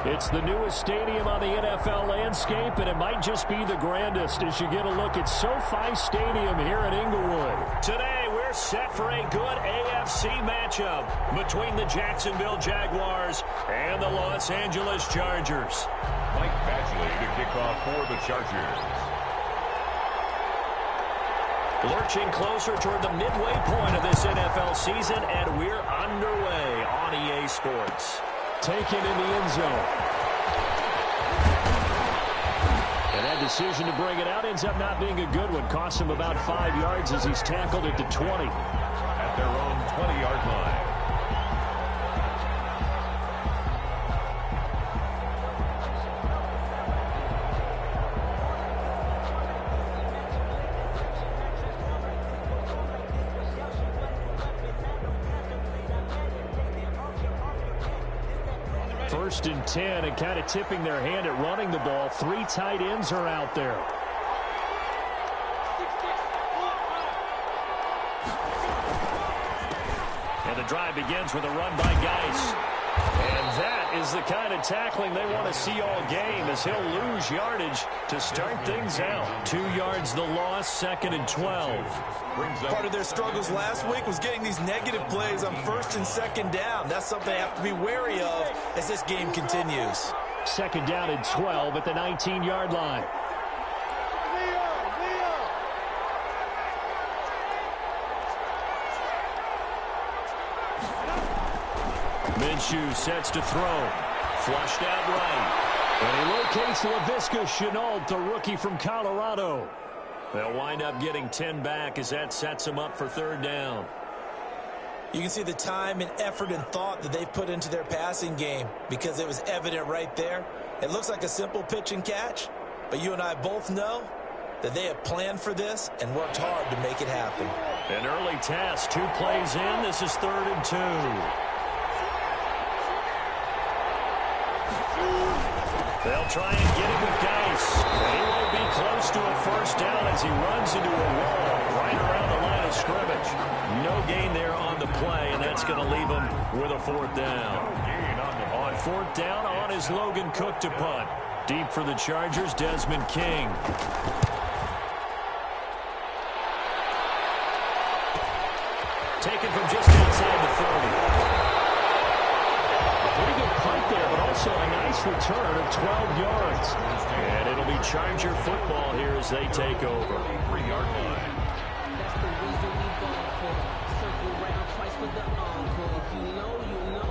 It's the newest stadium on the NFL landscape, and it might just be the grandest as you get a look at SoFi Stadium here in Inglewood. Today, we're set for a good AFC matchup between the Jacksonville Jaguars and the Los Angeles Chargers. Mike Badgley to kick off for the Chargers. Lurching closer toward the midway point of this NFL season, and we're underway on EA Sports. Taken in the end zone. And that decision to bring it out ends up not being a good one. Costs him about 5 yards as he's tackled at the 20. At their own 20-yard line. First and 10, and kind of tipping their hand at running the ball. 3 tight ends are out there. And the drive begins with a run by Geis. And that is the kind of tackling they want to see all game, as he'll lose yardage to start things out. 2 yards the loss, 2nd and 12. Part of their struggles last week was getting these negative plays on 1st and 2nd down. That's something they have to be wary of as this game continues. 2nd down and 12 at the 19-yard line. Minshew sets to throw. Flushed out right. And he locates Laviska Shenault, the rookie from Colorado. They'll wind up getting 10 back as that sets them up for 3rd down. You can see the time and effort and thought that they've put into their passing game because it was evident right there. It looks like a simple pitch and catch, but you and I both know that they have planned for this and worked hard to make it happen. An early task, 2 plays in. This is 3rd and 2. They'll try and get it with Geis. And he won't be close to a 1st down as he runs into a wall right around the line of scrimmage. No gain there on the play, and that's going to leave him with a 4th down. On 4th down, on is Logan Cook to punt. Deep for the Chargers, Desmond King. Taken from just outside the 30. Pretty good punt there, but also a nice return of 12 yards. And it'll be Charger football here as they take over. 3-yard line. That's the reason we ball for. Circle round twice for the encore. If you know, you know.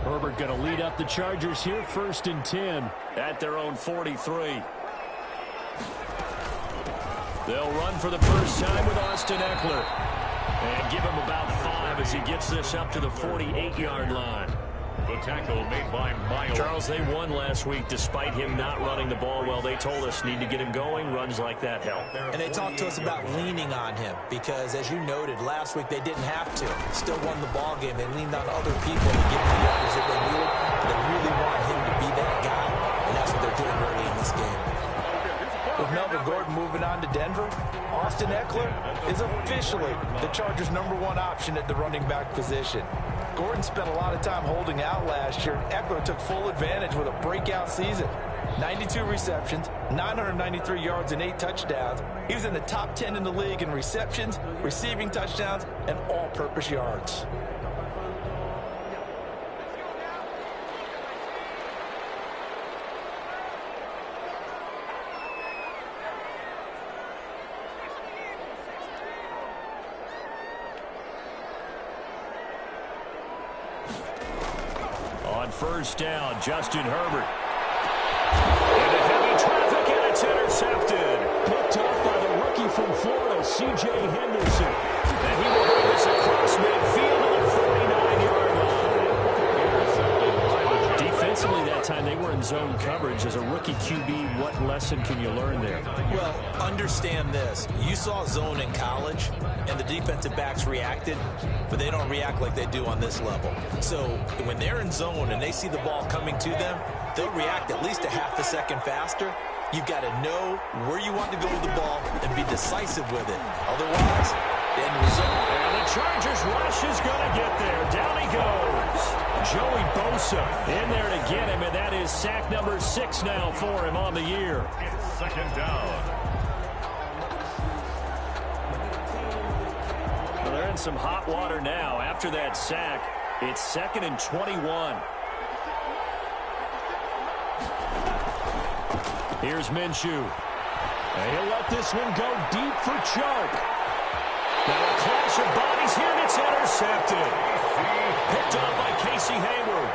Herbert going to lead up the Chargers here, 1st and 10 at their own 43. They'll run for the first time with Austin Eckler. And give him about 5 as he gets this up to the 48-yard line. The tackle made by Miles. Charles, they won last week despite him not running the ball well. They told us need to get him going. Runs like that help. And they talked to us about leaning on him because, as you noted, last week they didn't have to. Still won the ball game. They leaned on other people to give them the yards that they needed. But they really want him to be that guy, and that's what they're doing early in this game. With Melvin Gordon moving on to Denver, Austin Eckler is officially the Chargers' #1 option at the running back position. Gordon spent a lot of time holding out last year, and Eckler took full advantage with a breakout season. 92 receptions, 993 yards, and 8 touchdowns. He was in the top 10 in the league in receptions, receiving touchdowns, and all-purpose yards. On 1st down, Justin Herbert. Into heavy traffic, and it's intercepted. Picked up by the rookie from Florida, C.J. Henderson. And he will bring this across midfield to the 49-yard line. Defensively that time, they were in zone coverage. As a rookie QB, what lesson can you learn there? Well, understand this. You saw zone in college, and the defensive backs reacted, but they don't react like they do on this level. So when they're in zone and they see the ball coming to them, they'll react at least a half a second faster. You've got to know where you want to go with the ball and be decisive with it. Otherwise, the end result. And the Chargers rush is going to get there. Down he goes. Joey Bosa in there to get him, and that is sack number 6 now for him on the year. It's second down. Well, they're in some hot water now. After that sack, it's 2nd and 21. Here's Minshew. And he'll let this one go deep for Chark. Now a clash of bodies here, and it's intercepted. Picked up by Casey Hayward.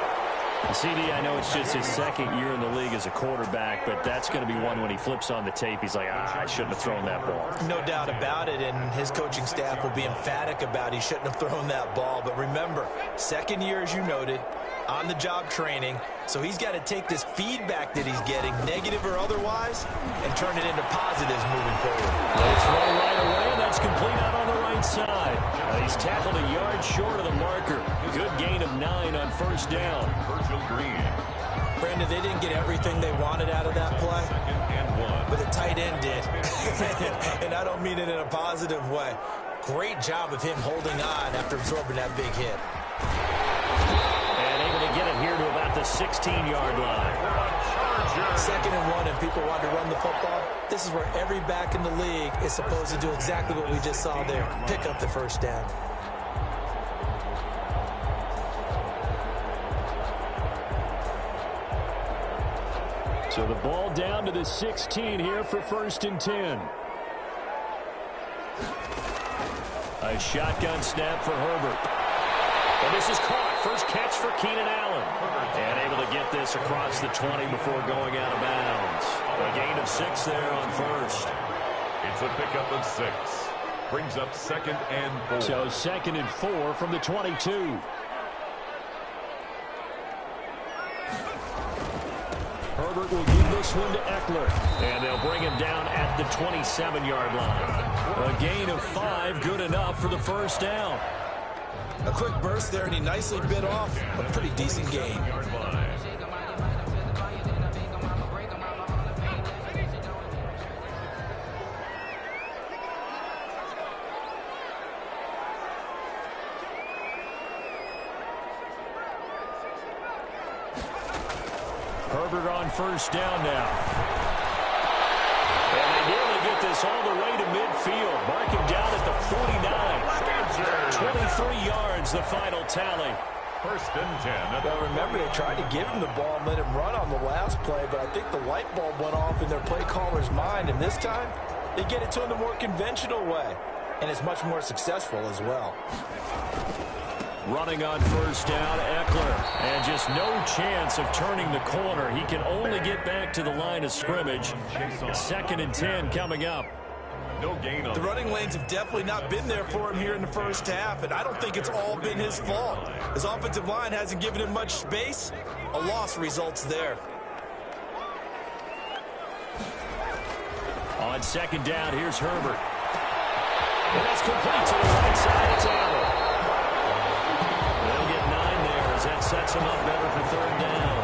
CD, I know it's just his 2nd year in the league as a quarterback, but that's going to be one when he flips on the tape. He's like, I shouldn't have thrown that ball. No doubt about it, and his coaching staff will be emphatic about he shouldn't have thrown that ball. But remember, 2nd year, as you noted, on-the-job training, so he's got to take this feedback that he's getting, negative or otherwise, and turn it into positives moving forward. Let's roll right away. That's complete out on the right side. He's tackled a yard short of the marker. Good gain of 9 on 1st down. Virgil Green. Brandon, they didn't get everything they wanted out of that play, 2nd and 1. but the tight end did. And I don't mean it in a positive way. Great job of him holding on after absorbing that big hit. And able to get it here to about the 16-yard line. 2nd and 1, and people want to run the football. This is where every back in the league is supposed to do exactly what we just saw there. Pick up the 1st down. So the ball down to the 16 here for 1st and 10. A shotgun snap for Herbert. And this is caught. First catch for Keenan Allen. And able to get this across the 20 before going out of bounds. A gain of 6 there on 1st. It's a pickup of 6. Brings up 2nd and 4. So 2nd and 4 from the 22. Herbert will give this one to Eckler. And they'll bring him down at the 27-yard line. A gain of 5, good enough for the 1st down. A quick burst there, and he nicely bit off a pretty decent gain. Herbert on 1st down now. And they nearly get this all the way to midfield. Mark him down at the 49. 23 yards, the final tally. 1st and 10. Well, remember, they tried to give him the ball and let him run on the last play, but I think the light bulb went off in their play caller's mind, and this time they get it to him the more conventional way, and it's much more successful as well. Running on 1st down, Eckler. And just no chance of turning the corner. He can only get back to the line of scrimmage. 2nd and 10 coming up. No gain on the running lanes have definitely not been there for him here in the 1st half, and I don't think it's all been his fault. His offensive line hasn't given him much space. A loss results there. On 2nd down, here's Herbert. And that's complete to the right side. It's Allen. They'll get 9 there as that sets him up better for 3rd down.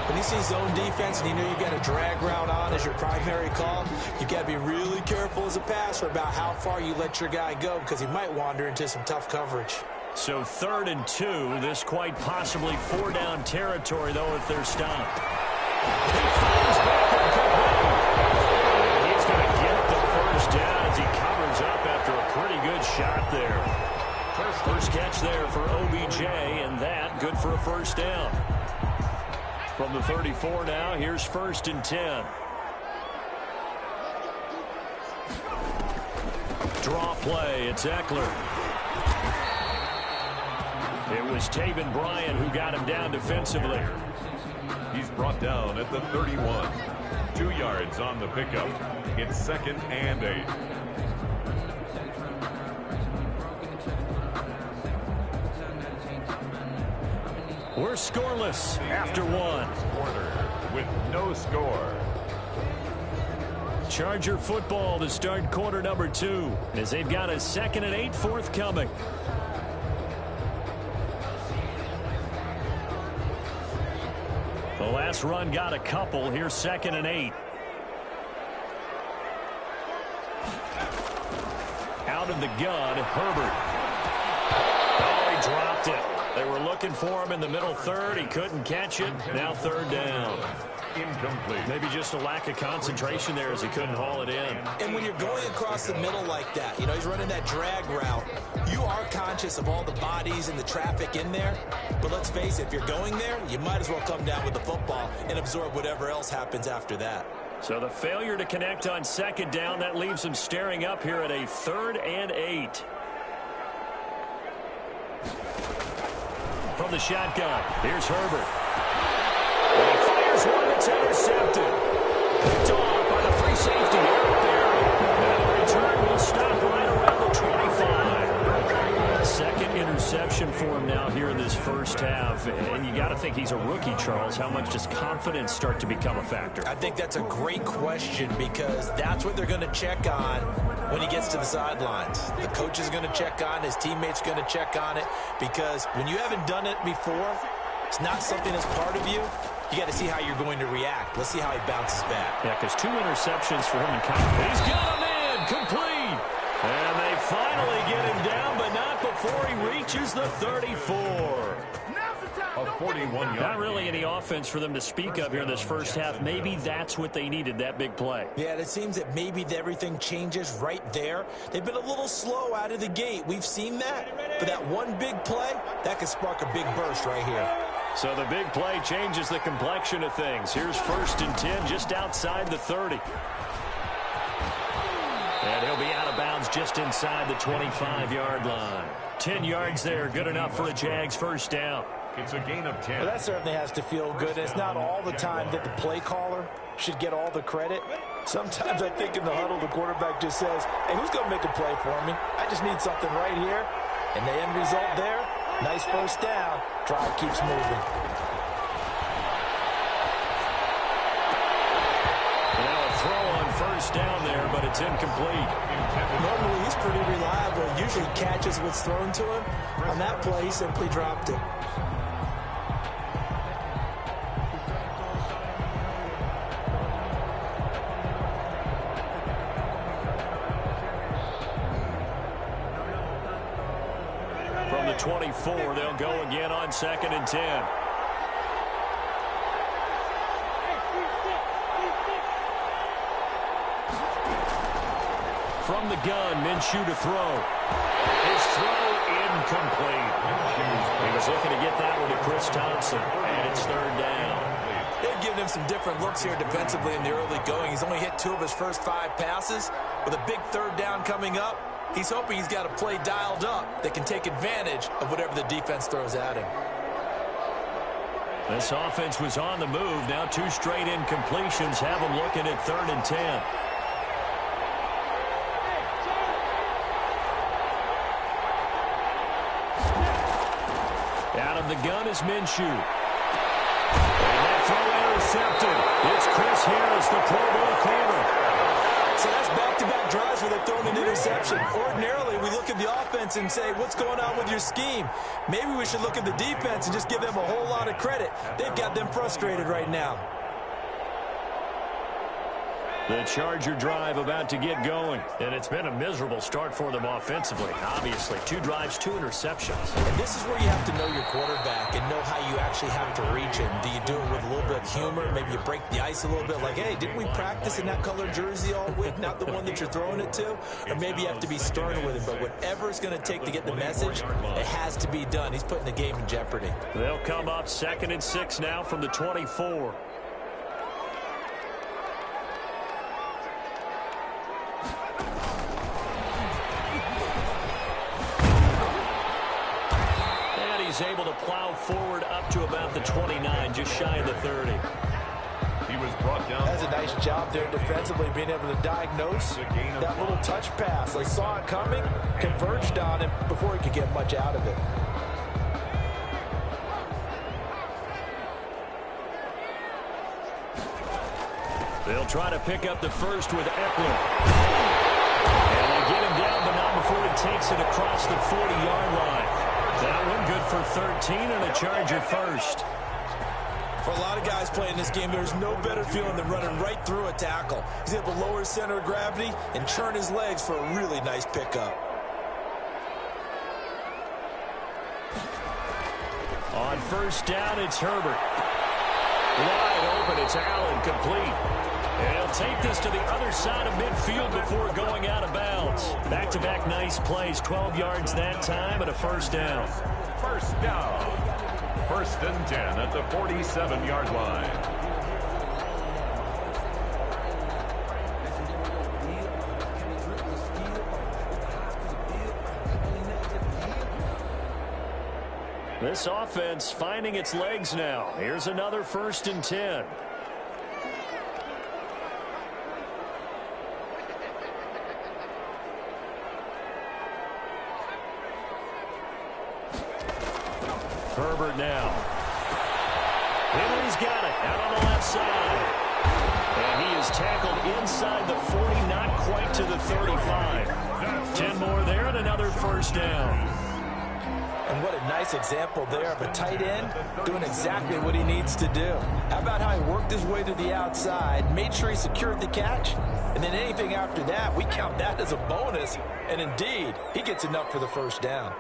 When you see zone defense and you know you got a drag route on as your primary call, you got to be really careful as a passer about how far you let your guy go, because he might wander into some tough coverage. So 3rd and 2, this quite possibly 4-down territory, though, if they're stopped. He fires back and complete. He's going to get the 1st down as he covers up after a pretty good shot there. First catch there for OBJ, and that good for a 1st down. From the 34 now, here's 1st and 10. Draw play, it's Eckler. It was Taven Bryan who got him down defensively. He's brought down at the 31. 2 yards on the pickup. It's 2nd and 8. We're scoreless after 1. Quarter with no score. Charger football to start quarter number 2 as they've got a 2nd and 8 forthcoming. The last run got a couple. Here's 2nd and 8. Out of the gun, Herbert. Oh, he dropped it. They were looking for him in the middle third. He couldn't catch it. Now third down. Incomplete. Maybe just a lack of concentration there as he couldn't haul it in. And when you're going across the middle like that, you know, he's running that drag route, you are conscious of all the bodies and the traffic in there. But let's face it, if you're going there, you might as well come down with the football and absorb whatever else happens after that. So the failure to connect on second down, that leaves him staring up here at a 3rd and 8. From the shotgun, here's Herbert. And he fires one that's intercepted. Picked off by the free safety Eric Berry. And the return will stop right around the 25. Second interception for him now here in this first half. And you got to think he's a rookie, Charles. How much does confidence start to become a factor? I think that's a great question because that's what they're going to check on when he gets to the sidelines. The coach is going to check on, his teammates are going to check on it, because when you haven't done it before, it's not something that's part of you. You got to see how you're going to react. Let's see how he bounces back. Yeah, because 2 interceptions for him in confidence. He's got him in, complete. And they finally get him down, but not before he reaches the 34. A 41-yard. Not really any offense for them to speak of here in this first half. Maybe that's what they needed, that big play. Yeah, it seems that maybe everything changes right there. They've been a little slow out of the gate. We've seen that. But that one big play, that could spark a big burst right here. So the big play changes the complexion of things. Here's 1st and 10 just outside the 30. And he'll be out of bounds just inside the 25-yard line. 10 yards there, good enough for a Jags first down. It's a gain of 10. Well, that certainly has to feel good. It's not all the time that the play caller should get all the credit. Sometimes I think in the huddle, the quarterback just says, hey, who's going to make a play for me? I just need something right here. And the end result there, nice first down. Drive keeps moving. Now a throw on first down there, but it's incomplete. Normally, he's pretty reliable. Usually catches what's thrown to him. On that play, he simply dropped it. From the 24, they'll go again on 2nd and 10. From the gun, Minshew to throw. His throw incomplete. He was looking to get that one to Chris Thompson, and it's 3rd down. They've given him some different looks here defensively in the early going. He's only hit 2 of his first 5 passes. With a big 3rd down coming up, he's hoping he's got a play dialed up that can take advantage of whatever the defense throws at him. This offense was on the move. Now 2 straight incompletions have him looking at 3rd and 10. Out of the gun is Minshew. And that throw intercepted. It's Chris Harris, the Pro Bowl corner. So that's back-to-back drives where they've thrown an interception. Ordinarily, we look at the offense and say, what's going on with your scheme? Maybe we should look at the defense and just give them a whole lot of credit. They've got them frustrated right now. The Charger drive about to get going. And it's been a miserable start for them offensively. Obviously, 2 drives, 2 interceptions. And this is where you have to know your quarterback and know how you actually have to reach him. Do you do it with a little bit of humor? Maybe you break the ice a little bit like, hey, didn't we practice in that colored jersey all week? Not the one that you're throwing it to? Or maybe you have to be stern with him. But whatever it's going to take to get the message, it has to be done. He's putting the game in jeopardy. They'll come up 2nd and 6 now from the 24. He's able to plow forward up to about the 29, just shy of the 30. He was brought down. That's a nice job there defensively, being able to diagnose that little touch pass. They saw it coming, converged on him before he could get much out of it. They'll try to pick up the first with Eckler. And they get him down, but not before he takes it across the 40-yard line. That one good for 13 and a Charger first. For a lot of guys playing this game, there's no better feeling than running right through a tackle. He's able to lower his center of gravity and churn his legs for a really nice pickup. On first down, it's Herbert. Wide open, it's Allen, complete. And he'll take this to the other side of midfield before going out of bounds. Back-to-back nice plays, 12 yards that time and a first down. First down. First and 10 at the 47-yard line. This offense finding its legs now. Here's another first and 10. Herbert now. Henry's got it out on the left side. And he is tackled inside the 40, not quite to the 35. 10 more there and another first down. And what a nice example there of a tight end doing exactly what he needs to do. How about how he worked his way to the outside, made sure he secured the catch, and then anything after that, we count that as a bonus. And indeed, he gets enough for the first down.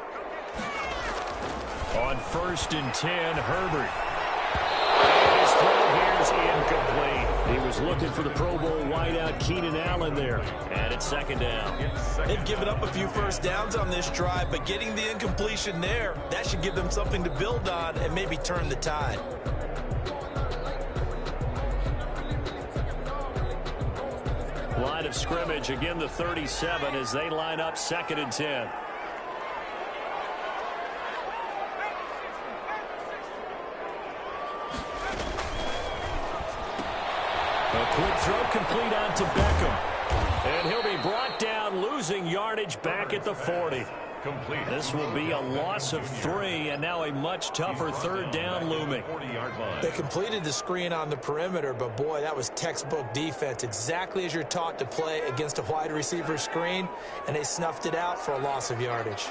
On first and 10, Herbert. His throw here is incomplete. He was looking for the Pro Bowl wideout Keenan Allen there. And it's second down. They've given up a few first downs on this drive, but getting the incompletion there, that should give them something to build on and maybe turn the tide. Line of scrimmage, again the 37 as they line up second and 10. A quick throw complete on to Beckham. And he'll be brought down, losing yardage back at the 40. Complete. This will be a loss of 3, and now a much tougher third down looming. They completed the screen on the perimeter, but boy, that was textbook defense. Exactly as you're taught to play against a wide receiver screen, and they snuffed it out for a loss of yardage.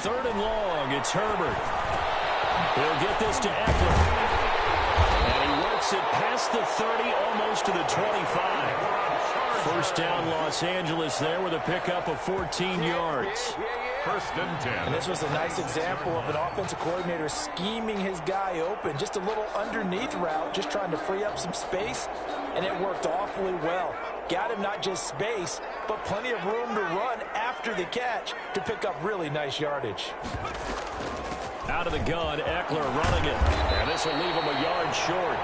Third and long, it's Herbert. He'll get this to Eckler. And he works it past the 30, almost to the 25. First down, Los Angeles there with a pickup of 14 yards. First and 10. And this was a nice example of an offensive coordinator scheming his guy open. Just a little underneath route, just trying to free up some space, and it worked awfully well. Got him not just space, but plenty of room to run after the catch to pick up really nice yardage. Out of the gun, Eckler running it. And this will leave him a yard short.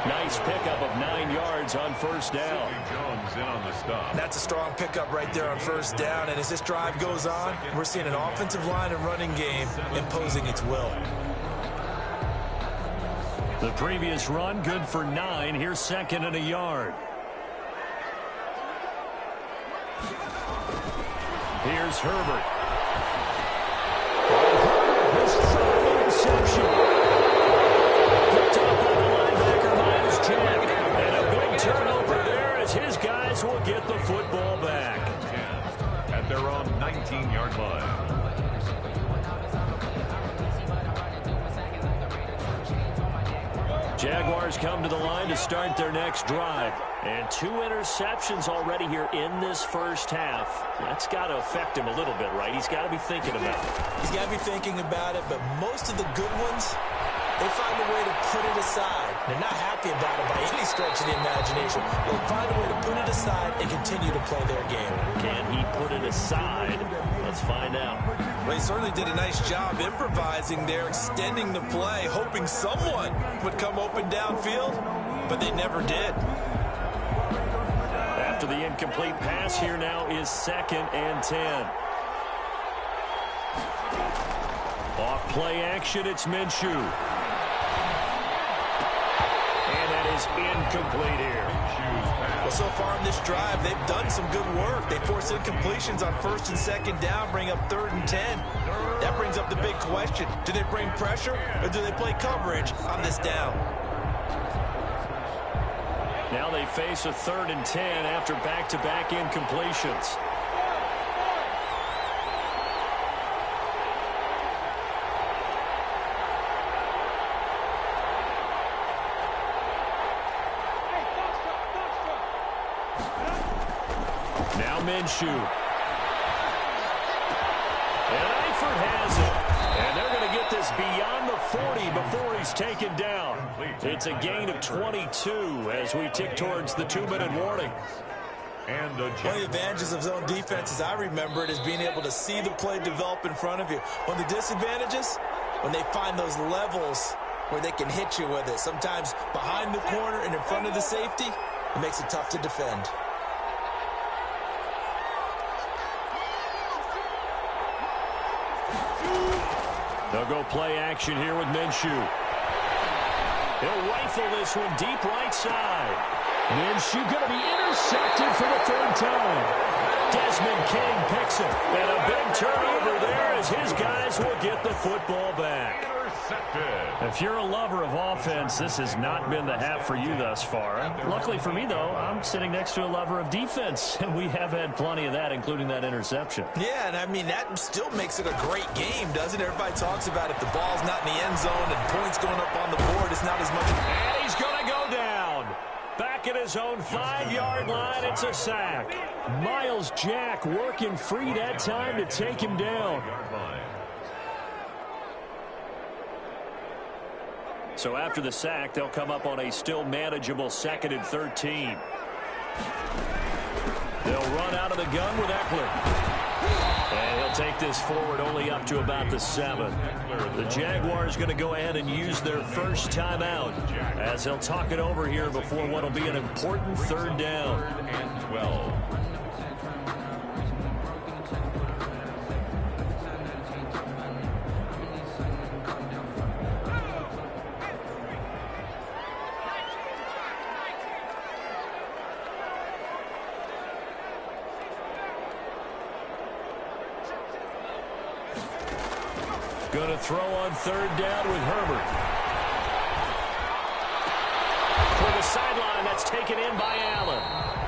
Nice pickup of 9 yards on first down. Jones in on the stop. That's a strong pickup right there on first down. And as this drive goes on, we're seeing an offensive line and running game imposing its will. The previous run, good for 9. Here's second and a yard. Here's Herbert. His third interception. Picked up by the linebacker, Miles Jack. And a big turnover there as his guys will get the football back. At their own 19-yard line. Jaguars come to the line to start their next drive. And 2 interceptions already here in this first half. That's got to affect him a little bit, right? He's got to be thinking about it. He's got to be thinking about it, but most of the good ones, they find a way to put it aside. They're not happy about it by any stretch of the imagination. They'll find a way to put it aside and continue to play their game. Can he put it aside? Let's find out. Well, he certainly did a nice job improvising there, extending the play, hoping someone would come open downfield, but they never did. After the incomplete pass, here now is second and 10. Off play action, it's Minshew. And that is incomplete here. Well, so far in this drive, they've done some good work. They force incompletions on first and second down, bring up third and 10. That brings up the big question. Do they bring pressure or do they play coverage on this down? Now they face a third and 10 after back-to-back incompletions. Now Minshew. And I effort has it. And they're going to get this beyond the 40 before he's taken down. It's a gain of 22 as we tick towards the 2-minute warning. And one of the advantages of zone defense, as I remember it, is being able to see the play develop in front of you. One of the disadvantages, when they find those levels where they can hit you with it, sometimes behind the corner and in front of the safety, it makes it tough to defend. They'll go play action here with Minshew. He'll rifle this one deep right side. Minshew going to be intercepted for the third time. Desmond King picks it. And a big turnover there as his guys will get the football back. If you're a lover of offense, this has not been the half for you thus far. Luckily for me, though, I'm sitting next to a lover of defense, and we have had plenty of that, including that interception. Yeah, and I mean, that still makes it a great game, doesn't it? Everybody talks about if the ball's not in the end zone and points going up on the board, it's not as much. And he's going to go down. Back at his own 5-yard line, it's a sack. Miles Jack working free that time to take him down. So after the sack, they'll come up on a still manageable 2nd and 13. They'll run out of the gun with Eckler. And he'll take this forward only up to about the 7. The Jaguars going to go ahead and use their first timeout as they'll talk it over here before what will be an important 3rd down. 3rd and 12. Going to throw on 3rd down with Herbert. For the sideline, that's taken in by Allen.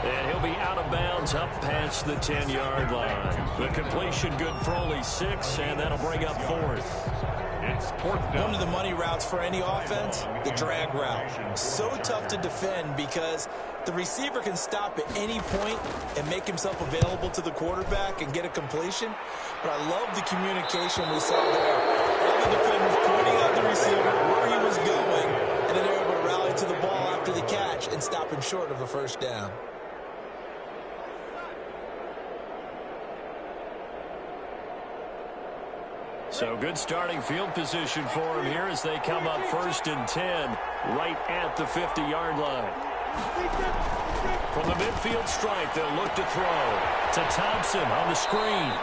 And he'll be out of bounds up past the 10-yard line. The completion good for only 6, and that'll bring up 4th. It's 4th down. One of the money routes for any offense, the drag route. So tough to defend because the receiver can stop at any point and make himself available to the quarterback and get a completion. But I love the communication we saw there. All the defenders pointing out the receiver, where he was going, and then they're able to rally to the ball after the catch and stop him short of a 1st down. So good starting field position for him here as they come up 1st and 10 right at the 50-yard line. From the midfield stripe, they'll look to throw to Thompson on the screen.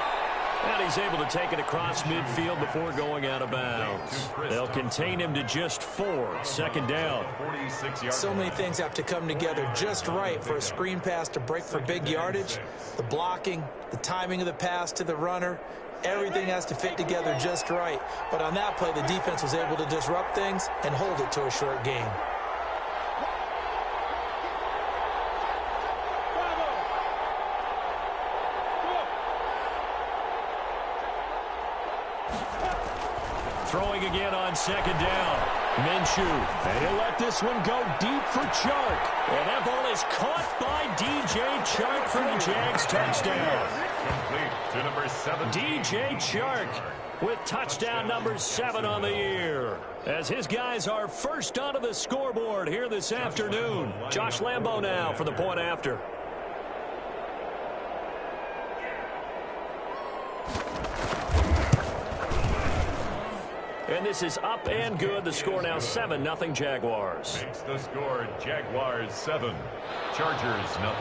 And he's able to take it across midfield before going out of bounds. They'll contain him to just 4. 2nd down. So many things have to come together just right for a screen pass to break for big yardage. The blocking, the timing of the pass to the runner, everything has to fit together just right. But on that play, the defense was able to disrupt things and hold it to a short gain. Throwing again on 2nd down. Minshew. And he'll let this one go deep for Chark. And that ball is caught by DJ Chark for the Jags touchdown. Complete to number 7. DJ Chark with touchdown number 7 on the year. As his guys are first onto the scoreboard here this afternoon. Josh Lambo now for the point after. And this is up and good. The score now 7-0 Jaguars. Makes the score Jaguars 7, Chargers 0.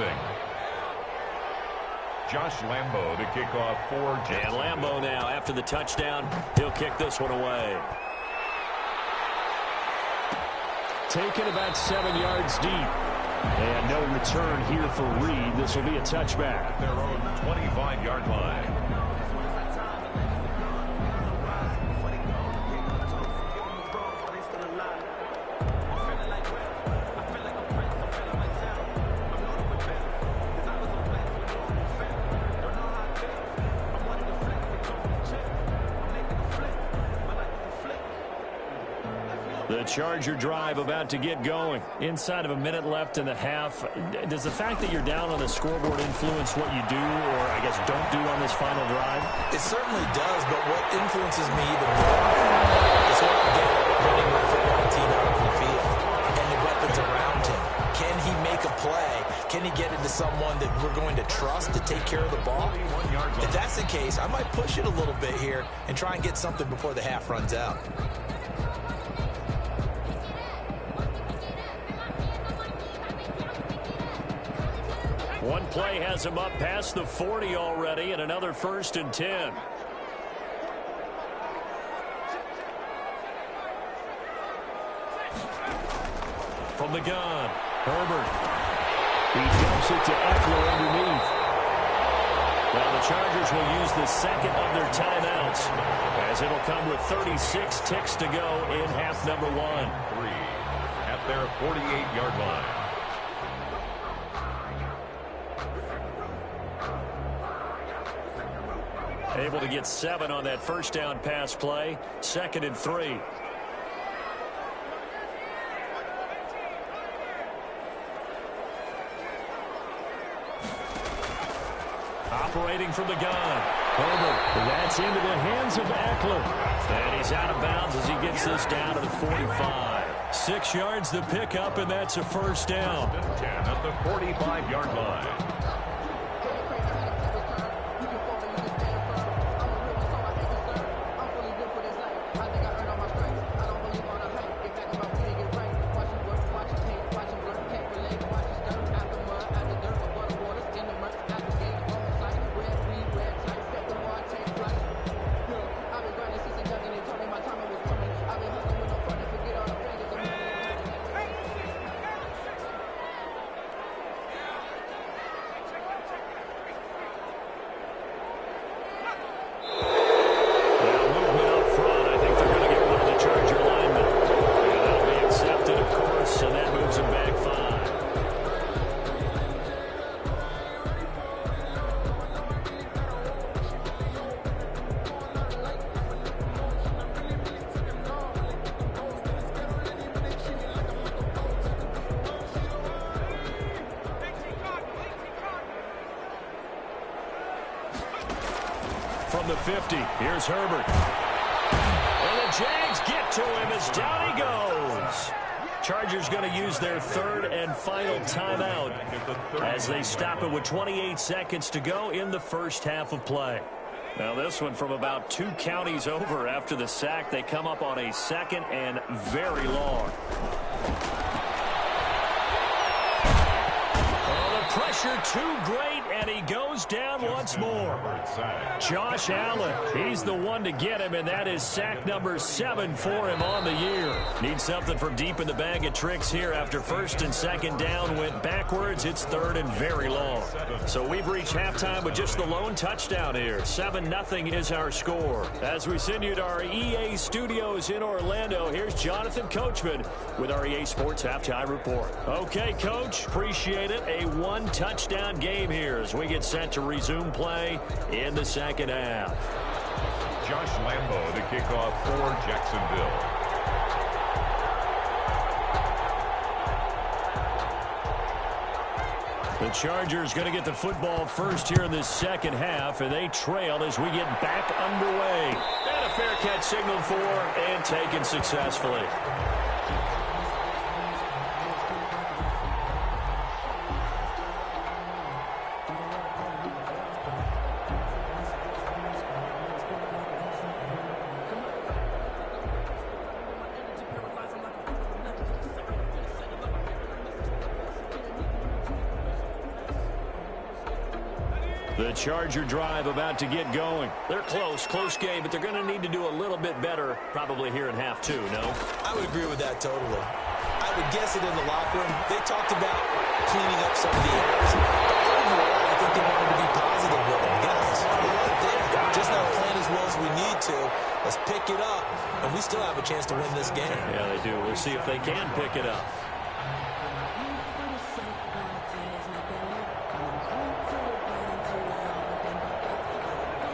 Josh Lambo to kick off for Jets. And Lambo now after the touchdown. He'll kick this one away. Taken about 7 yards deep. And no return here for Reed. This will be a touchback. Their own 25-yard line. The The Charger drive about to get going. Inside of a minute left in the half. Does the fact that you're down on the scoreboard influence what you do, or I guess don't do on this final drive? It certainly does, but what influences me even more is what I get running my football team out on the field and the weapons around him. Can he make a play? Can he get into someone that we're going to trust to take care of the ball? If that's the case, I might push it a little bit here and try and get something before the half runs out. One play has him up past the 40 already, and another 1st and 10. From the gun, Herbert. He dumps it to Eckler underneath. Now the Chargers will use the second of their timeouts, as it'll come with 36 ticks to go in half number 1. 3 at their 48-yard line. Able to get 7 on that first down pass play. 2nd and 3. Operating from the gun. Herbert. That's into the hands of Eckler. And he's out of bounds as he gets this down to the 45. 6 yards the pickup, and that's a first down. 10 at the 45-yard line. From the 50, here's Herbert. And the Jags get to him as down he goes. Chargers going to use their 3rd and final timeout as they stop it with 28 seconds to go in the first half of play. Now this one from about 2 counties over after the sack. They come up on a 2nd and very long. Pressure too great, and he goes down once more. Josh Allen, he's the one to get him, and that is sack number 7 for him on the year. Needs something from deep in the bag of tricks here after 1st and 2nd down went backwards. It's 3rd and very long. So we've reached halftime with just the lone touchdown here. 7-0 is our score. As we send you to our EA studios in Orlando, here's Jonathan Coachman with our EA Sports Halftime Report. Okay, Coach, appreciate it. A 1-touchdown game here as we get set to resume play in the second half. Josh Lambo to kick off for Jacksonville. The Chargers going to get the football first here in this second half, and they trail as we get back underway. And a fair catch signaled for and taken successfully. The Charger drive about to get going. They're close game, but they're going to need to do a little bit better probably here in half 2, no? I would agree with that totally. I would guess it in the locker room. They talked about cleaning up some of the errors. But overall, I think they wanted to be positive with them. Guys, we're right there. Just not playing as well as we need to. Let's pick it up, and we still have a chance to win this game. Yeah, they do. We'll see if they can pick it up.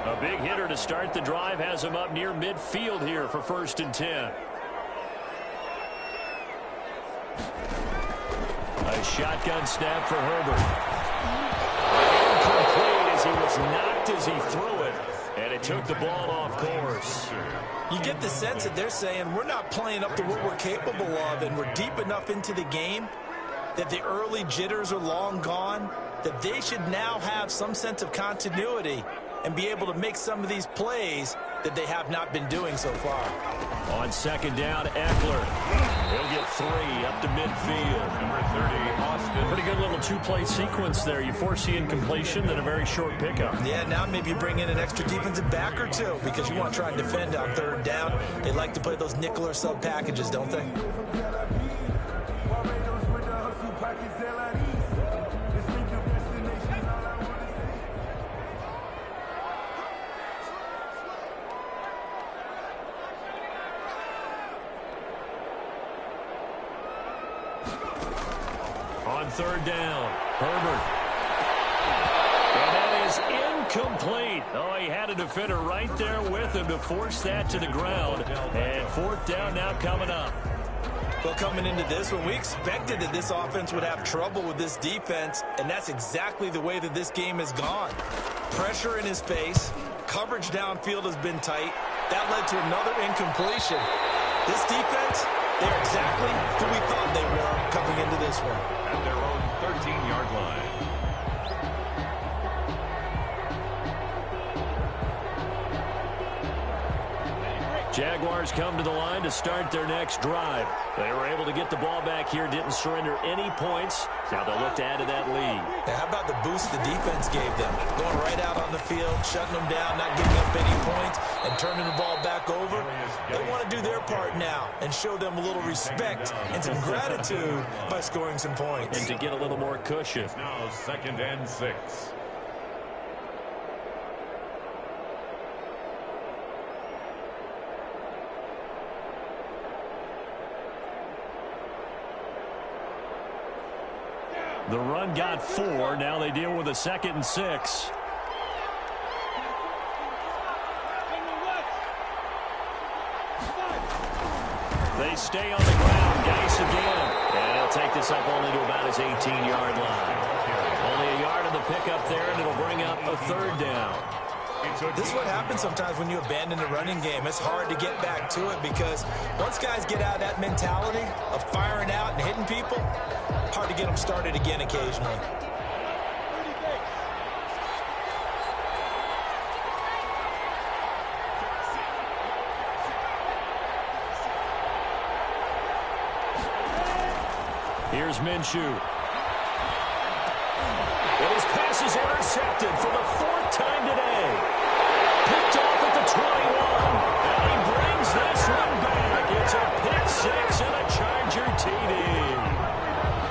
A big hitter to start the drive has him up near midfield here for 1st and 10. shotgun snap for Herbert. Incomplete as he was knocked as he threw it. And it took the ball off course. You get the sense that they're saying we're not playing up to what we're capable of, and we're deep enough into the game that the early jitters are long gone, that they should now have some sense of continuity and be able to make some of these plays that they have not been doing so far. On second down, Eckler. He'll get 3 up to midfield. Number 30, Austin. Pretty good little two-play sequence there. You force the incompletion, then a very short pickup. Yeah, now maybe you bring in an extra defensive back or two because you want to try and defend on third down. They like to play those nickel or sub packages, don't they? On third down, Herbert. And that is incomplete. Oh, he had a defender right there with him to force that to the ground. And fourth down now coming up. Well, coming into this one, we expected that this offense would have trouble with this defense, and that's exactly the way that this game has gone. Pressure in his face, coverage downfield has been tight. That led to another incompletion. This defense, they're exactly who we thought they were coming into this one. At their own 13-yard line. Jaguars come to the line to start their next drive. They were able to get the ball back here, didn't surrender any points. Now they'll look to add to that lead. Now, how about the boost the defense gave them? Going right out on the field, shutting them down, not giving up any points, and turning the ball back over. They want to do their part now and show them a little respect and some gratitude by scoring some points. And to get a little more cushion. Now 2nd and 6. The run got 4. Now they deal with a 2nd and 6. They stay on the ground. Geis again. And he'll take this up only to about his 18-yard line. Only a yard on the pickup there, and it'll bring up a 3rd down. This is what happens sometimes when you abandon the running game. It's hard to get back to it because once guys get out of that mentality of firing out and hitting people, hard to get them started again occasionally. Here's Minshew. And his pass is intercepted for the 4th time today. Picked off at the 21. And he brings this one back. It's a pick 6 and a Charger TD.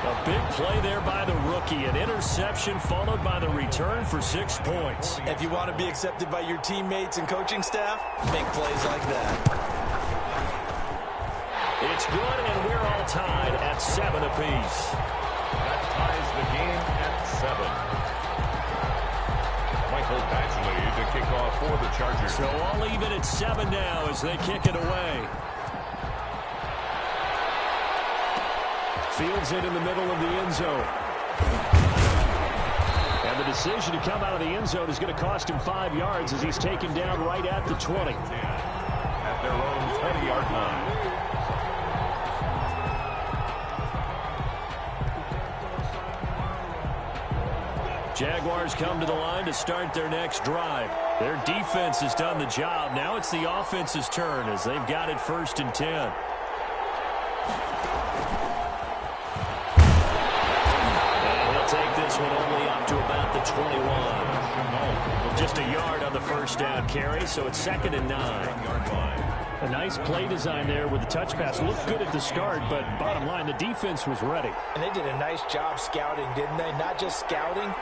A big play there by the rookie. An interception followed by the return for 6 points. If you want to be accepted by your teammates and coaching staff, make plays like that. It's good, and we're all tied at 7 apiece. That ties the game at 7. Michael Badgley to kick off for the Chargers. So all even at 7 now as they kick it away. Fields it in the middle of the end zone. And the decision to come out of the end zone is going to cost him 5 yards as he's taken down right at the 20. At their own 20-yard line. Jaguars come to the line to start their next drive. Their defense has done the job. Now it's the offense's turn as they've got it 1st and 10. And he'll take this one only up to about the 21. Just a yard on the 1st down carry, so it's 2nd and 9. A nice play design there with the touch pass. Looked good at the start, but bottom line, the defense was ready. And they did a nice job scouting, didn't they? Not just scouting,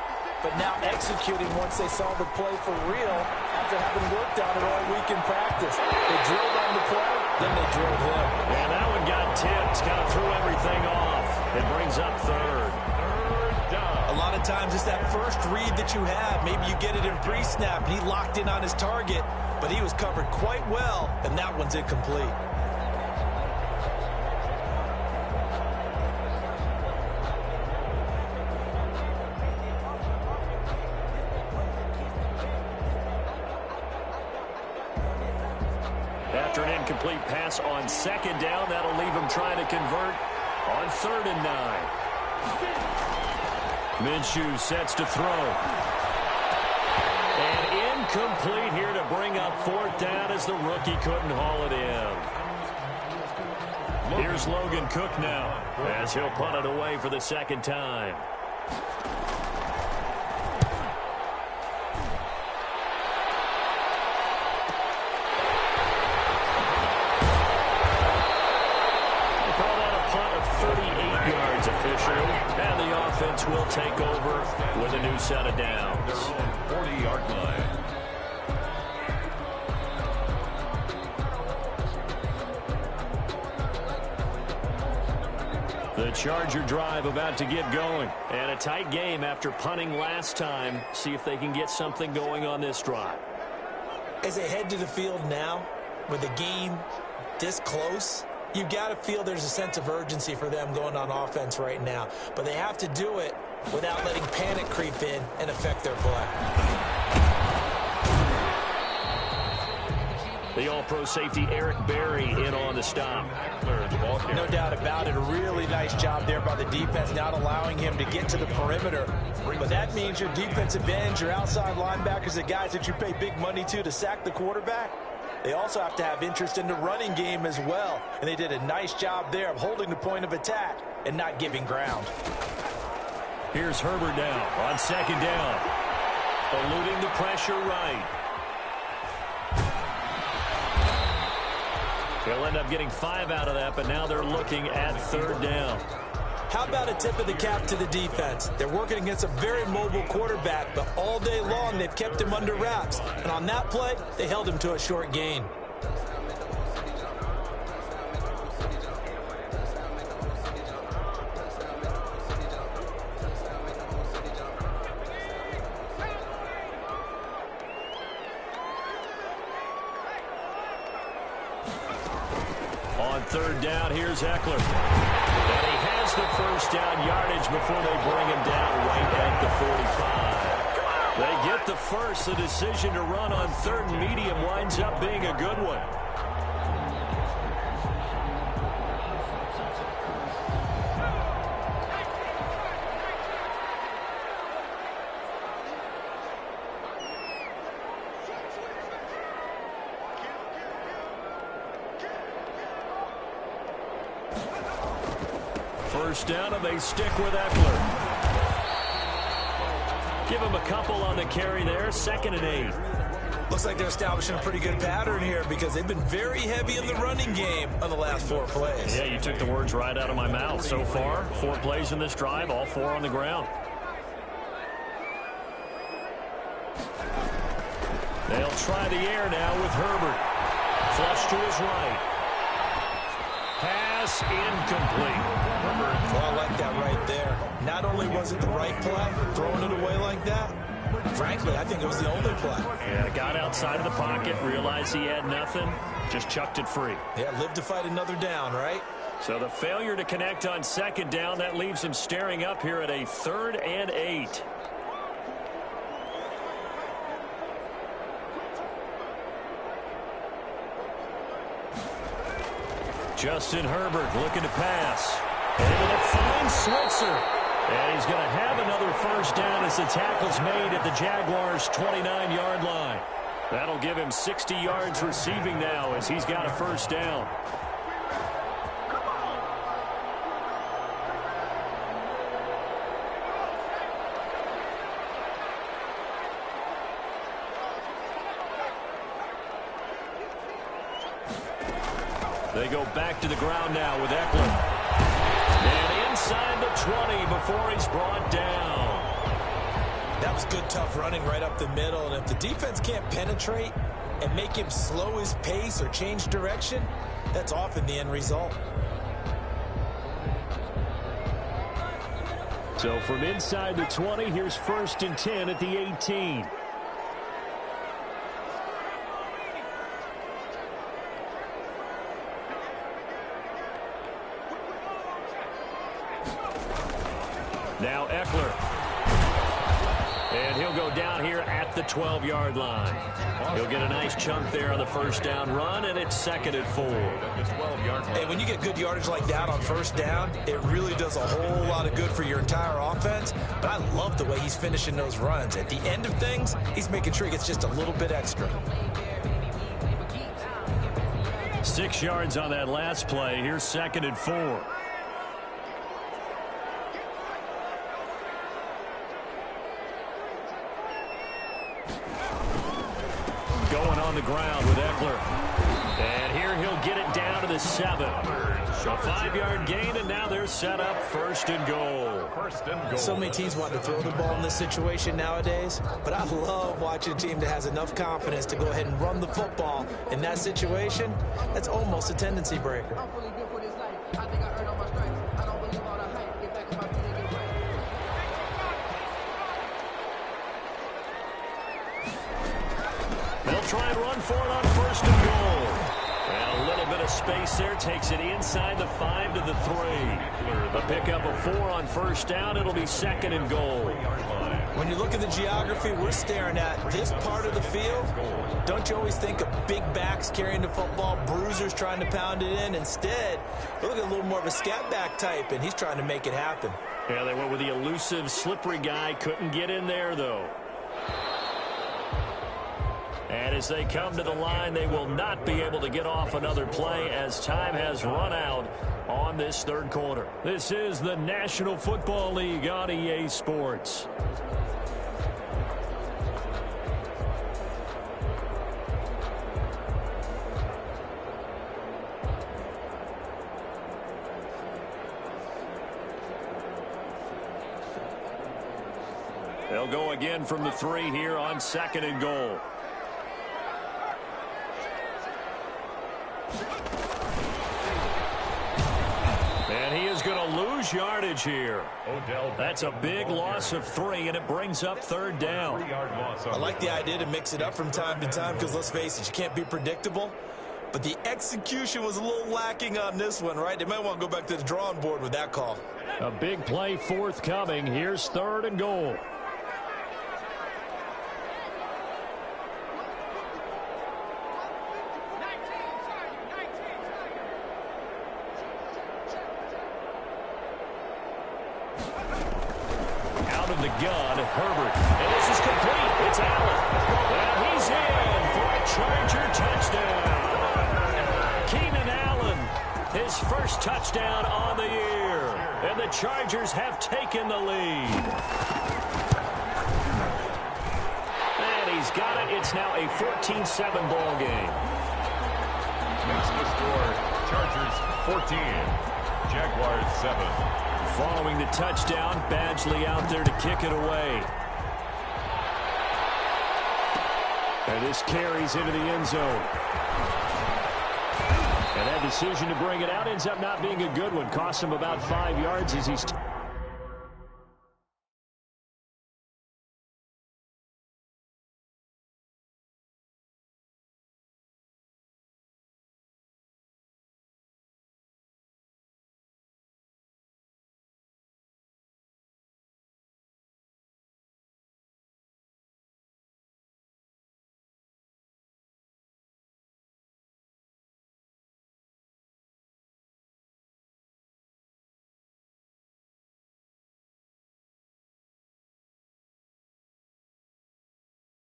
but now executing once they saw the play for real after having worked on it all week in practice. They drilled on the play, then they drilled him. And that one got tipped, kind of threw everything off. It brings up 3rd. A lot of times it's that first read that you have. Maybe you get it in pre-snap, and he locked in on his target, but he was covered quite well, and that one's incomplete. After an incomplete pass on second down, that'll leave him trying to convert on 3rd and 9. Minshew sets to throw. And incomplete here to bring up 4th down as the rookie couldn't haul it in. Here's Logan Cook now as he'll punt it away for the 2nd time. And the offense will take over with a new set of downs. 40-yard line. The Charger drive about to get going. And a tight game after punting last time. See if they can get something going on this drive. As they head to the field now, with the game this close, you've got to feel there's a sense of urgency for them going on offense right now. But they have to do it without letting panic creep in and affect their play. The all-pro safety Eric Berry in on the stop. No doubt about it. A really nice job there by the defense, not allowing him to get to the perimeter. But that means your defensive ends, your outside linebackers, the guys that you pay big money to sack the quarterback, they also have to have interest in the running game as well. And they did a nice job there of holding the point of attack and not giving ground. Here's Herbert now on 2nd down. Eluding the pressure right. He'll end up getting 5 out of that, but now they're looking at 3rd down. How about a tip of the cap to the defense? They're working against a very mobile quarterback, but all day long they've kept him under wraps. And on that play, they held him to a short gain. On 3rd down, here's Eckler. And he has the 1st down yardage before they bring him down right at the 45. They get the first. The decision to run on 3rd and medium winds up being a good one. First down, and they stick with Eckler. Give him a couple on the carry there. 2nd and 8. Looks like they're establishing a pretty good pattern here because they've been very heavy in the running game on the last 4 plays. Yeah, you took the words right out of my mouth. So far, 4 plays in this drive, all 4 on the ground. They'll try the air now with Herbert. Flush to his right. Pass incomplete. Well, I like that right there. Not only was it the right play, throwing it away like that, frankly, I think it was the only play. Yeah, got outside of the pocket, realized he had nothing, just chucked it free. Yeah, live to fight another down, right? So the failure to connect on 2nd down, that leaves him staring up here at a 3rd and 8. Justin Herbert looking to pass. Able to find Switzer. And he's going to have another 1st down as the tackle's made at the Jaguars' 29-yard line. That'll give him 60 yards receiving now as he's got a 1st down. They go back to the ground now with Eckler. And inside the 20 before he's brought down. That was good, tough running right up the middle. And if the defense can't penetrate and make him slow his pace or change direction, that's often the end result. So from inside the 20, here's 1st and 10 at the 18. Now Eckler. And he'll go down here at the 12-yard line. He'll get a nice chunk there on the first down run, and it's 2nd and 4. Hey, when you get good yardage like that on first down, it really does a whole lot of good for your entire offense. But I love the way he's finishing those runs. At the end of things, he's making sure he gets just a little bit extra. 6 yards on that last play. Here's 2nd and 4. Going on the ground with Eckler. And here he'll get it down to the 7. A 5-yard gain, and now they're set up 1st and goal. So many teams want to throw the ball in this situation nowadays, but I love watching a team that has enough confidence to go ahead and run the football. In that situation, that's almost a tendency breaker. They'll try and run for it on 1st and goal. And a little bit of space there takes it inside the 5 to the 3. A pickup of 4 on 1st down. It'll be 2nd and goal. When you look at the geography we're staring at, this part of the field, don't you always think of big backs carrying the football, bruisers trying to pound it in? Instead, look at a little more of a scat back type, and he's trying to make it happen. Yeah, they went with the elusive, slippery guy. Couldn't get in there, though. And as they come to the line, they will not be able to get off another play as time has run out on this 3rd quarter. This is the National Football League on EA Sports. They'll go again from the 3 here on 2nd and goal. And he is going to lose yardage here. That's a big loss of 3, and it brings up 3rd down. I like the idea to mix it up from time to time because, let's face it, you can't be predictable. But the execution was a little lacking on this one, right? They might want to go back to the drawing board with that call. A big play forthcoming. Here's 3rd and goal. Out of the gun, Herbert. And this is complete. It's Allen. And he's in for a Charger touchdown. Keenan Allen, his first touchdown on the year. And the Chargers have taken the lead. And he's got it. It's now a 14-7 ball game. Makes the score Chargers 14, Jaguars 7. Following the touchdown, Badgley out there to kick it away. And this carries into the end zone. And that decision to bring it out ends up not being a good one. Costs him about 5 yards as he's...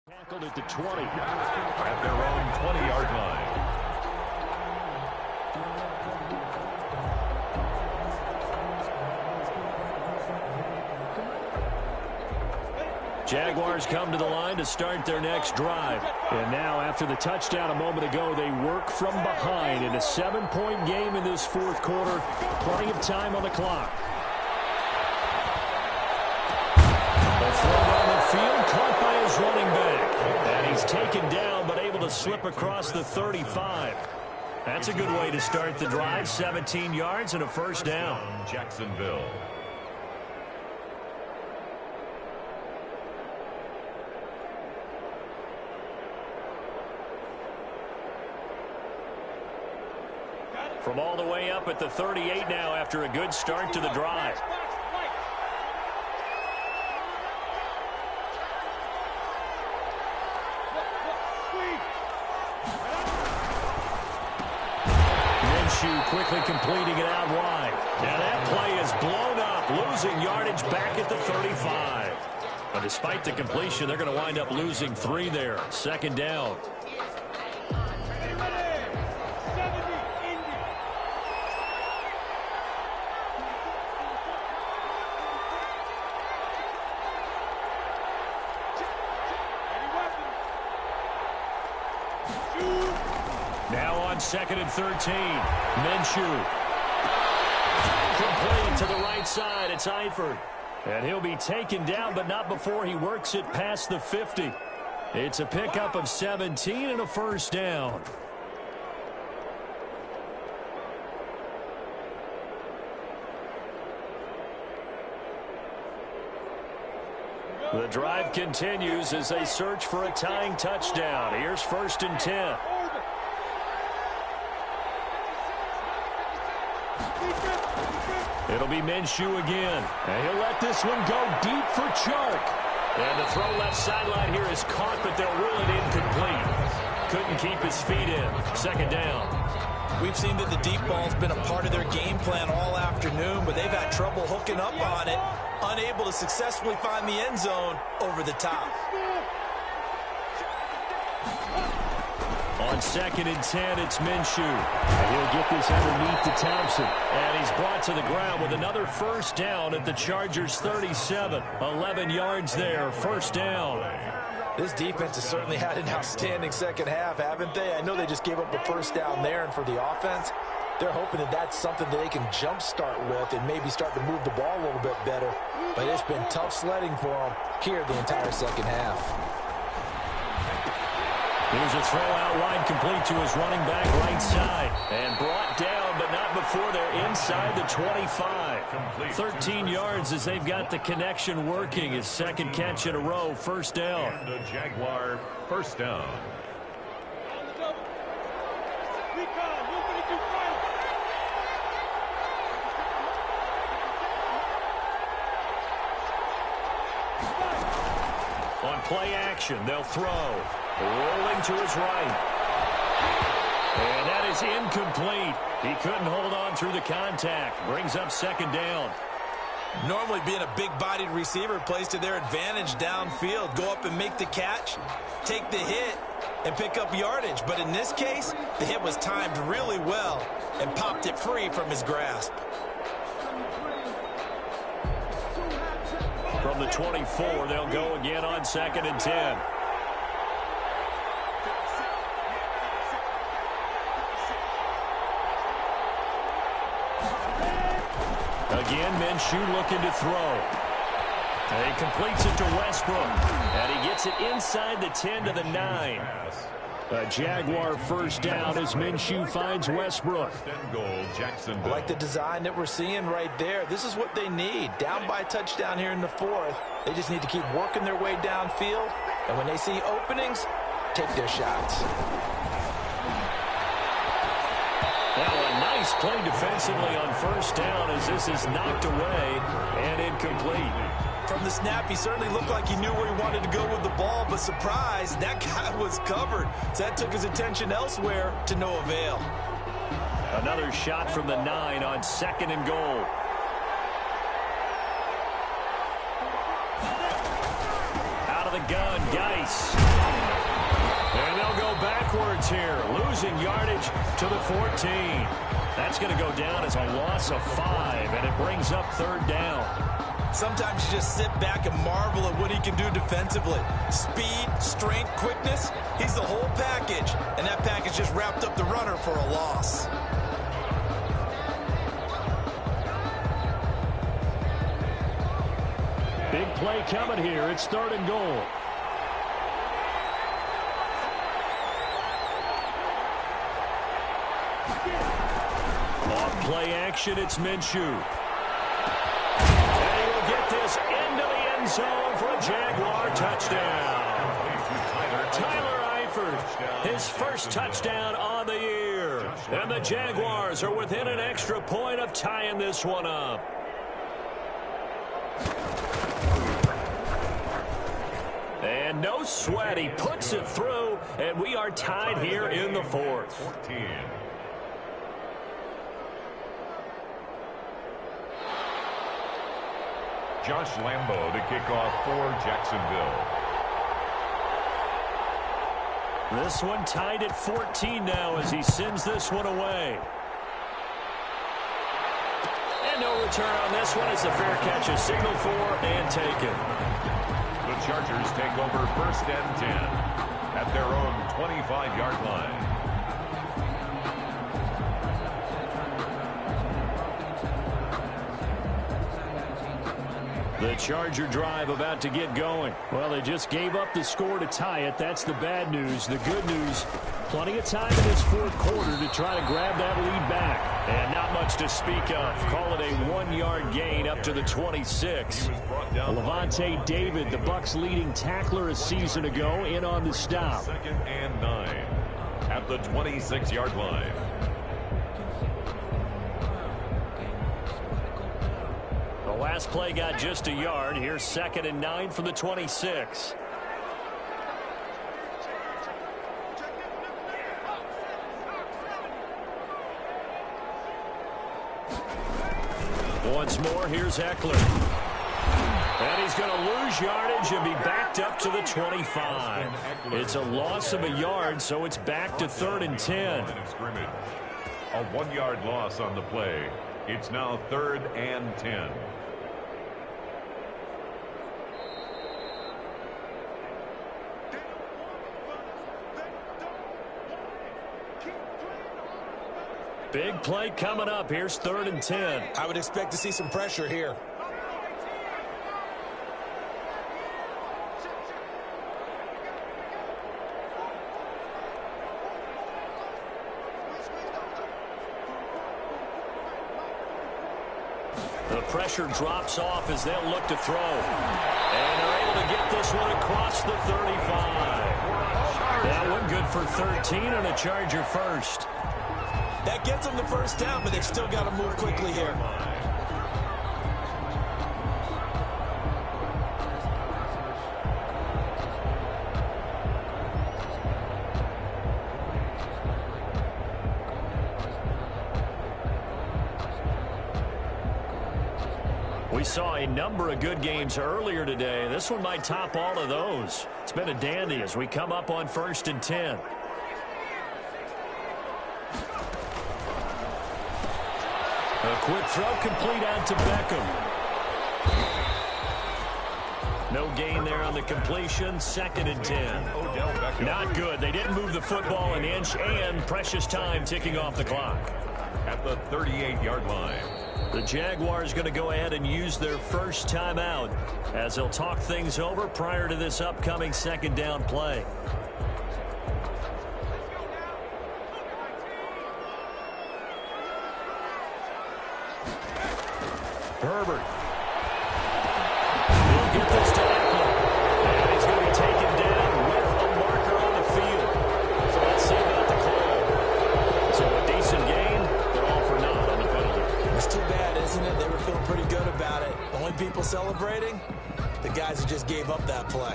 Tackled at the 20. At their own 20-yard line. Jaguars come to the line to start their next drive. And now, after the touchdown a moment ago, they work from behind in a 7-point game in this 4th quarter. Plenty of time on the clock. The throw down the field, caught by his running back. And he's taken down, but able to slip across the 35. That's a good way to start the drive. 17 yards and a first down. Jacksonville. From all the way up at the 38 now after a good start to the drive. Minshew quickly completing it out wide. Now that play is blown up, losing yardage back at the 35. But despite the completion, they're going to wind up losing 3 there. Second down. Now on 2nd and 13. Minshew. Complete to the right side. It's Eifert. And he'll be taken down, but not before he works it past the 50. It's a pickup of 17 and a first down. The drive continues as they search for a tying touchdown. Here's 1st and 10. It'll be Minshew again. And he'll let this one go deep for Chark. And the throw left sideline here is caught, but they'll rule it incomplete. Couldn't keep his feet in. Second down. We've seen that the deep ball's been a part of their game plan all afternoon, but they've had trouble hooking up on it, unable to successfully find the end zone over the top. On 2nd and 10, it's Minshew. And he'll get this underneath to Thompson. And he's brought to the ground with another first down at the Chargers' 37. 11 yards there, first down. This defense has certainly had an outstanding second half, haven't they? I know they just gave up a first down there, and for the offense, they're hoping that that's something that they can jumpstart with and maybe start to move the ball a little bit better. But it's been tough sledding for them here the entire second half. Here's a throw out wide, complete to his running back right side. And brought down, but not before they're inside the 25. 13 yards as they've got the connection working. His second catch in a row, first down. And the Jaguar first down. On play action, they'll throw. Rolling to his right. And that is incomplete. He couldn't hold on through the contact. Brings up second down. Normally being a big-bodied receiver plays to their advantage downfield. Go up and make the catch, take the hit, and pick up yardage. But in this case, the hit was timed really well and popped it free from his grasp. From the 24, they'll go again on 2nd and 10. Again, Minshew looking to throw. And he completes it to Westbrook. And he gets it inside the 10 to the 9. A Jaguar first down as Minshew finds Westbrook. Jacksonville. I like the design that we're seeing right there. This is what they need. Down by a touchdown here in the 4th. They just need to keep working their way downfield. And when they see openings, take their shots. Now a nice play defensively on first down as this is knocked away and incomplete. From the snap, he certainly looked like he knew where he wanted to go with the ball, but surprise, that guy was covered. So that took his attention elsewhere to no avail. Another shot from the 9 on 2nd and goal. Out of the gun, Geis. And they'll go backwards here, losing yardage to the 14. That's going to go down as a loss of 5, and it brings up third down. Sometimes you just sit back and marvel at what he can do defensively. Speed, strength, quickness, he's the whole package. And that package just wrapped up the runner for a loss. Big play coming here. It's third and goal. Off play action, it's Minshew. Into the end zone for a Jaguar touchdown. Tyler Eifert, his first touchdown on the year. And the Jaguars are within an extra point of tying this one up. And no sweat. He puts it through, and we are tied here in the fourth. 14. Josh Lambo to kick off for Jacksonville. This one tied at 14 now as he sends this one away. And no return on this one. It's a fair catch, a signal for and taken. The Chargers take over 1st and 10 at their own 25-yard line. The Charger drive about to get going. Well, they just gave up the score to tie it. That's the bad news. The good news, plenty of time in this fourth quarter to try to grab that lead back. And not much to speak of. Call it a 1-yard gain up to the 26. Levante David, the Bucs' leading tackler a season ago, in on the stop. 2nd and 9 at the 26-yard line. The last play got just a yard. Here's 2nd and 9 from the 26. Once more, here's Eckler. And he's going to lose yardage and be backed up to the 25. It's a loss of a yard, so it's back to 3rd and 10. A 1-yard loss on the play. It's now 3rd and 10. Big play coming up. Here's 3rd and 10. I would expect to see some pressure here. The pressure drops off as they'll look to throw. And they're able to get this one across the 35. That one good for 13 on a Charger first. That gets them the first down, but they've still got to move quickly here. We saw a number of good games earlier today. This one might top all of those. It's been a dandy as we come up on 1st and 10. A quick throw complete out to Beckham. No gain there on the completion. 2nd and 10. Not good. They didn't move the football an inch, and precious time ticking off the clock. At the 38-yard line. The Jaguars going to go ahead and use their first timeout as they'll talk things over prior to this upcoming 2nd down play. Herbert. He'll get this to Eckler. And he's going to be taken down with a marker on the field. So let's see about the call. So a decent gain, but all for naught on the penalty. It's too bad, isn't it? They were feeling pretty good about it. The only people celebrating, the guys who just gave up that play.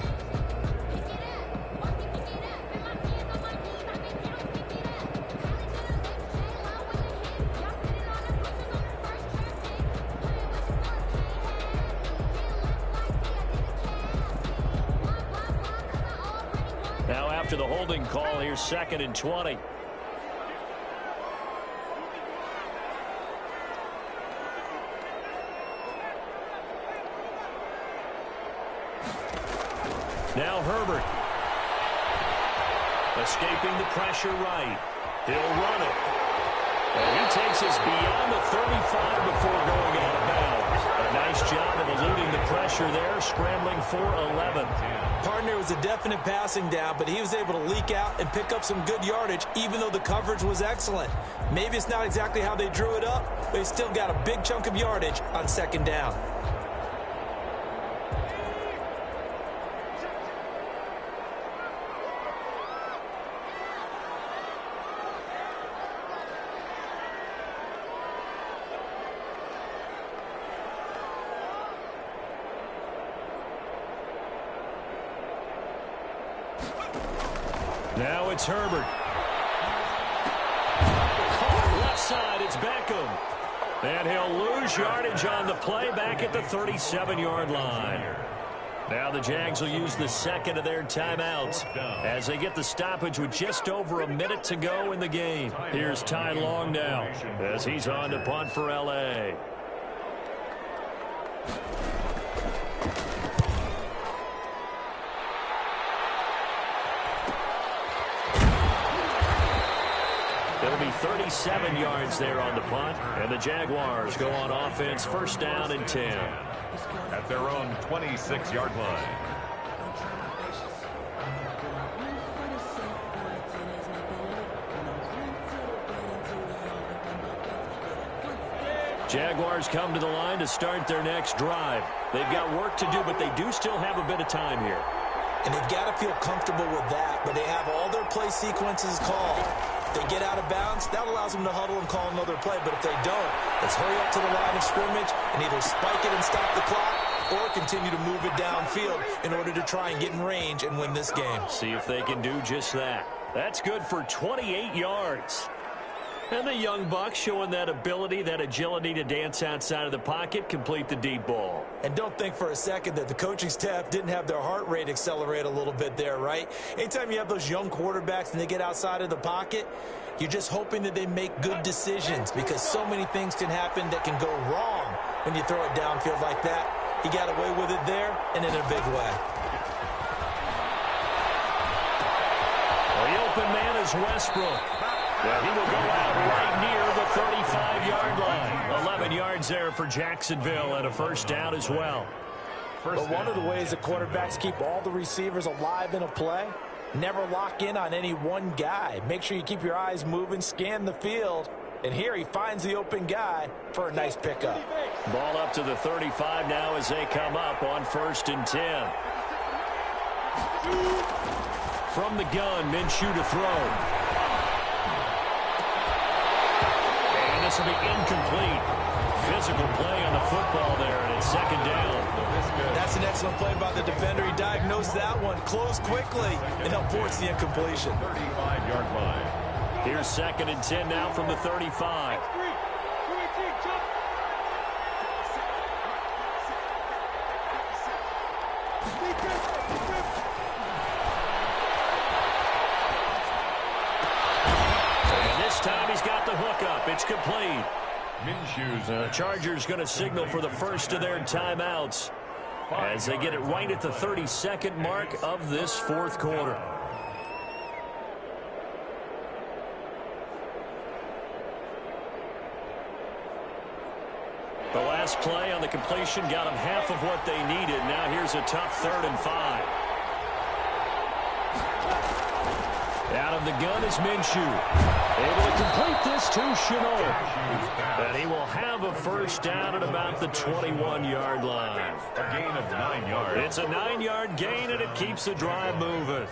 Now after the holding call, here's 2nd and 20. Now Herbert. Escaping the pressure right. He'll run it. And he takes us beyond the 35 before going out of bounds. A nice job of eluding the pressure there, scrambling for 11. Partner was a definite passing down, but he was able to leak out and pick up some good yardage, even though the coverage was excellent. Maybe it's not exactly how they drew it up, but he still got a big chunk of yardage on 2nd down. Now it's Herbert. Caught left side. It's Beckham. And he'll lose yardage on the play back at the 37-yard line. Now the Jags will use the second of their timeouts as they get the stoppage with just over a minute to go in the game. Here's Ty Long now as he's on to punt for L.A. It'll be 37 yards there on the punt, and the Jaguars go on offense, first down and 10. At their own 26-yard line. Jaguars come to the line to start their next drive. They've got work to do, but they do still have a bit of time here. And they've got to feel comfortable with that, but they have all their play sequences called. If they get out of bounds, that allows them to huddle and call another play. But if they don't, let's hurry up to the line of scrimmage and either spike it and stop the clock or continue to move it downfield in order to try and get in range and win this game. See if they can do just that. That's good for 28 yards. And the young buck showing that ability, that agility to dance outside of the pocket, complete the deep ball. And don't think for a second that the coaching staff didn't have their heart rate accelerate a little bit there, right? Anytime you have those young quarterbacks and they get outside of the pocket, you're just hoping that they make good decisions because so many things can happen that can go wrong when you throw it downfield like that. He got away with it there and in a big way. Well, the open man is Westbrook. Well, he will go out right near the 35-yard line. 11 yards there for Jacksonville and a first down as well. But one of the ways that quarterbacks keep all the receivers alive in a play, never lock in on any one guy. Make sure you keep your eyes moving, scan the field. And here he finds the open guy for a nice pickup. Ball up to the 35 now as they come up on 1st and 10. From the gun, Minshew to throw. This will be incomplete. Physical play on the football there, and it's second down. That's an excellent play by the defender. He diagnosed that one, closed quickly, and helped force the incompletion. 35-yard line. Here's 2nd and 10 now from the 35. Time he's got the hook up. It's complete. The Chargers going to signal for the first of their timeouts as they get it right at the 32nd mark of this fourth quarter. The last play on the completion got them half of what they needed. Now here's a tough 3rd and 5. Out of the gun is Minshew. Able to complete this to Shenault. And he will have a first down at about the 21-yard line. A gain of 9 yards. It's a 9-yard gain, and it keeps the drive moving.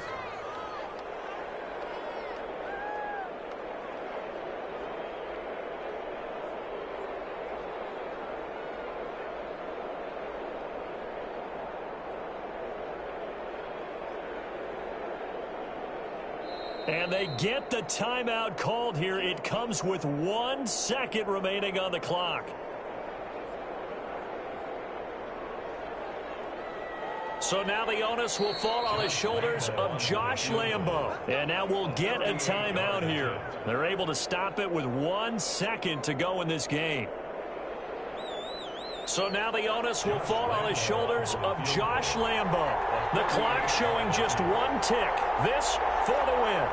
And they get the timeout called here. It comes with 1 second remaining on the clock. So now the onus will fall on the shoulders of Josh Lambo. And now we'll get a timeout here. They're able to stop it with 1 second to go in this game. So now the onus will fall on the shoulders of Josh Lambo. The clock showing just 1 tick. This for the win.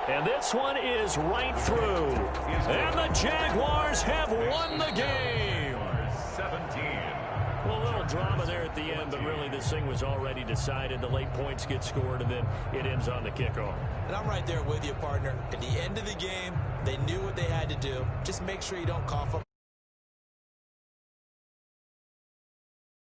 And this one is right through. And the Jaguars have won the game. 17. Well, a little drama there at the end, but really this thing was already decided. The late points get scored, and then it ends on the kickoff. And I'm right there with you, partner. At the end of the game, they knew what they had to do. Just make sure you don't cough up